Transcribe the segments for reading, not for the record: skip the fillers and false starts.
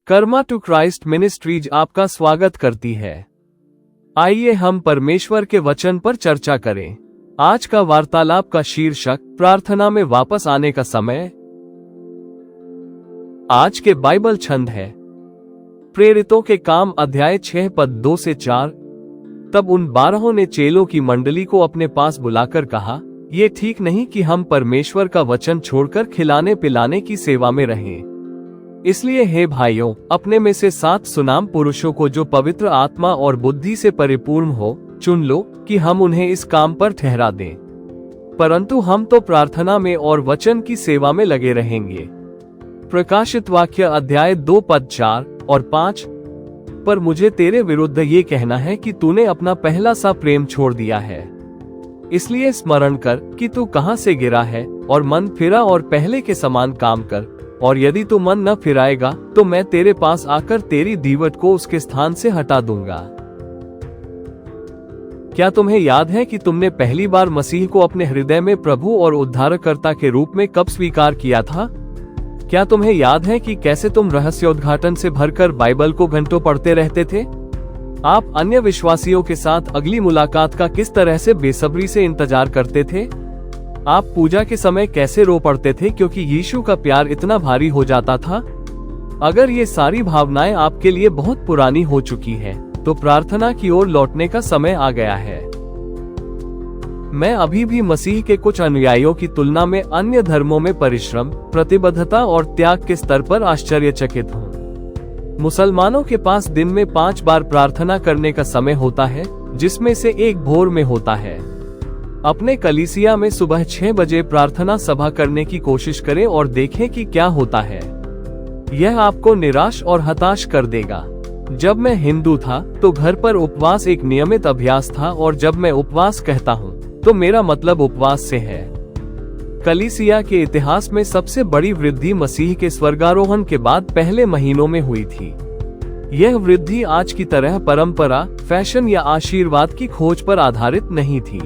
Karma to Christ ministries आपका स्वागत करती है। आइए हम परमेश्वर के वचन पर चर्चा करें। आज का वार्तालाप का शीर्षक प्रार्थना में वापस आने का समय। आज के बाइबल छंद है प्रेरितों के काम अध्याय 6 पद 2 से 4। तब उन 12 ने चेलों की मंडली को अपने पास बुलाकर कहा, ये ठीक नहीं कि हम परमेश्वर का वचन छोड़कर खिलाने पिलाने की सेवा में रहें। इसलिए हे भाइयों, अपने में से 7 सुनाम पुरुषों को जो पवित्र आत्मा और बुद्धि से परिपूर्ण हो चुन लो कि हम उन्हें इस काम पर ठहरा दें। परंतु हम तो प्रार्थना में और वचन की सेवा में लगे रहेंगे। प्रकाशित वाक्य अध्याय 2 पद 4 और 5। पर मुझे तेरे विरुद्ध ये कहना है कि तूने अपना पहला सा प्रेम छोड़ दिया है। इसलिए स्मरण कर कि तू कहां से गिरा है और मन फिरा और पहले के समान काम कर। और यदि तू मन न फिराएगा तो मैं तेरे पास आकर तेरी दीवट को उसके स्थान से हटा दूंगा। क्या तुम्हें याद है कि तुमने पहली बार मसीह को अपने हृदय में प्रभु और उद्धारकर्ता के रूप में कब स्वीकार किया था? क्या तुम्हें याद है कि कैसे तुम रहस्योद्घाटन से भरकर बाइबल को घंटों पढ़ते रहते थे? आप अन्य विश्वासियों के साथ अगली मुलाकात का किस तरह से बेसब्री से इंतजार करते थे? आप पूजा के समय कैसे रो पड़ते थे क्योंकि यीशु का प्यार इतना भारी हो जाता था? अगर ये सारी भावनाएं आपके लिए बहुत पुरानी हो चुकी हैं, तो प्रार्थना की ओर लौटने का समय आ गया है। मैं अभी भी मसीह के कुछ अनुयायियों की तुलना में अन्य धर्मों में परिश्रम, प्रतिबद्धता और त्याग के स्तर पर आश्चर्यचकित हूँ। मुसलमानों के पास दिन में 5 बार प्रार्थना करने का समय होता है, जिसमें से एक भोर में होता है। अपने कलीसिया में सुबह 6 बजे प्रार्थना सभा करने की कोशिश करें और देखें कि क्या होता है। यह आपको निराश और हताश कर देगा। जब मैं हिंदू था तो घर पर उपवास एक नियमित अभ्यास था, और जब मैं उपवास कहता हूँ तो मेरा मतलब उपवास से है। कलीसिया के इतिहास में सबसे बड़ी वृद्धि मसीह के स्वर्गारोहण के बाद पहले महीनों में हुई थी। यह वृद्धि आज की तरह परंपरा, फैशन या आशीर्वाद की खोज पर आधारित नहीं थी।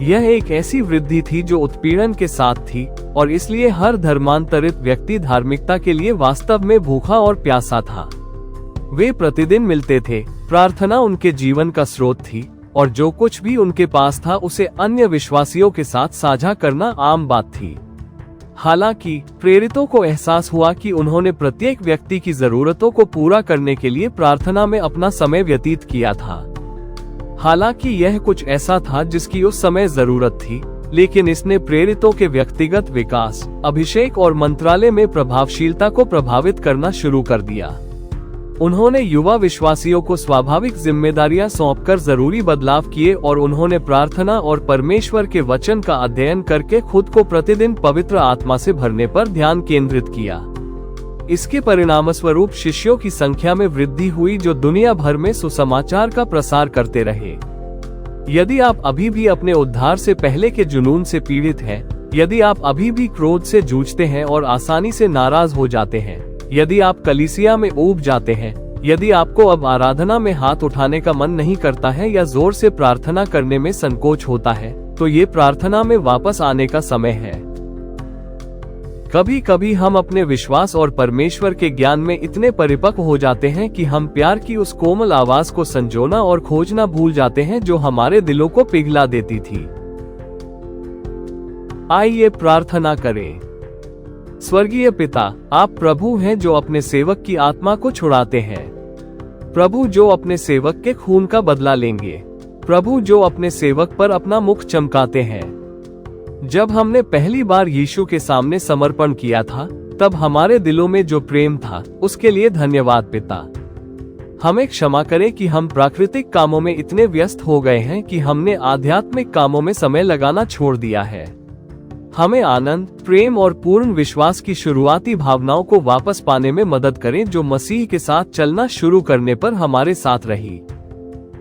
यह एक ऐसी वृद्धि थी जो उत्पीड़न के साथ थी, और इसलिए हर धर्मांतरित व्यक्ति धार्मिकता के लिए वास्तव में भूखा और प्यासा था। वे प्रतिदिन मिलते थे, प्रार्थना उनके जीवन का स्रोत थी, और जो कुछ भी उनके पास था उसे अन्य विश्वासियों के साथ साझा करना आम बात थी। हालांकि प्रेरितों को एहसास हुआ कि उन्होंने प्रत्येक व्यक्ति की जरूरतों को पूरा करने के लिए प्रार्थना में अपना समय व्यतीत किया था। हालांकि यह कुछ ऐसा था जिसकी उस समय जरूरत थी, लेकिन इसने प्रेरितों के व्यक्तिगत विकास, अभिषेक और मंत्रालय में प्रभावशीलता को प्रभावित करना शुरू कर दिया। उन्होंने युवा विश्वासियों को स्वाभाविक जिम्मेदारियां सौंपकर जरूरी बदलाव किए, और उन्होंने प्रार्थना और परमेश्वर के वचन का अध्ययन करके खुद को प्रतिदिन पवित्र आत्मा से भरने पर ध्यान केंद्रित किया। इसके परिणामस्वरूप शिष्यों की संख्या में वृद्धि हुई, जो दुनिया भर में सुसमाचार का प्रसार करते रहे। यदि आप अभी भी अपने उद्धार से पहले के जुनून से पीड़ित हैं, यदि आप अभी भी क्रोध से जूझते हैं और आसानी से नाराज हो जाते हैं, यदि आप कलीसिया में ऊब जाते हैं, यदि आपको अब आराधना में हाथ उठाने का मन नहीं करता है या जोर से प्रार्थना करने में संकोच होता है, तो ये प्रार्थना में वापस आने का समय है। कभी कभी हम अपने विश्वास और परमेश्वर के ज्ञान में इतने परिपक्व हो जाते हैं कि हम प्यार की उस कोमल आवाज को संजोना और खोजना भूल जाते हैं जो हमारे दिलों को पिघला देती थी। आइए प्रार्थना करें। स्वर्गीय पिता, आप प्रभु हैं जो अपने सेवक की आत्मा को छुड़ाते हैं। प्रभु जो अपने सेवक के खून का बदला लेंगे। प्रभु जो अपने सेवक पर अपना मुख चमकाते हैं। जब हमने पहली बार यीशु के सामने समर्पण किया था, तब हमारे दिलों में जो प्रेम था, उसके लिए धन्यवाद पिता। हमें क्षमा करें कि हम प्राकृतिक कामों में इतने व्यस्त हो गए हैं कि हमने आध्यात्मिक कामों में समय लगाना छोड़ दिया है। हमें आनंद, प्रेम और पूर्ण विश्वास की शुरुआती भावनाओं को वापस पाने में मदद करें, जो मसीह के साथ चलना शुरू करने पर हमारे साथ रही।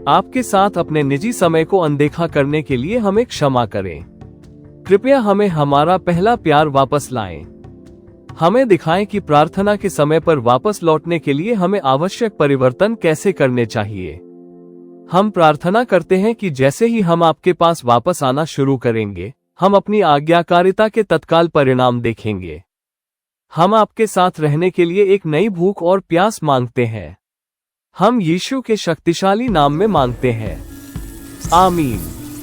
आपके साथ अपने निजी समय को अनदेखा करने के लिए हमें क्षमा करें। कृपया हमें हमारा पहला प्यार वापस लाएं। हमें दिखाएं कि प्रार्थना के समय पर वापस लौटने के लिए हमें आवश्यक परिवर्तन कैसे करने चाहिए। हम प्रार्थना करते हैं कि जैसे ही हम आपके पास वापस आना शुरू करेंगे, हम अपनी आज्ञाकारिता के तत्काल परिणाम देखेंगे। हम आपके साथ रहने के लिए एक नई भूख और प्यास मांगते हैं। हम यीशु के शक्तिशाली नाम में मांगते हैं, आमीन।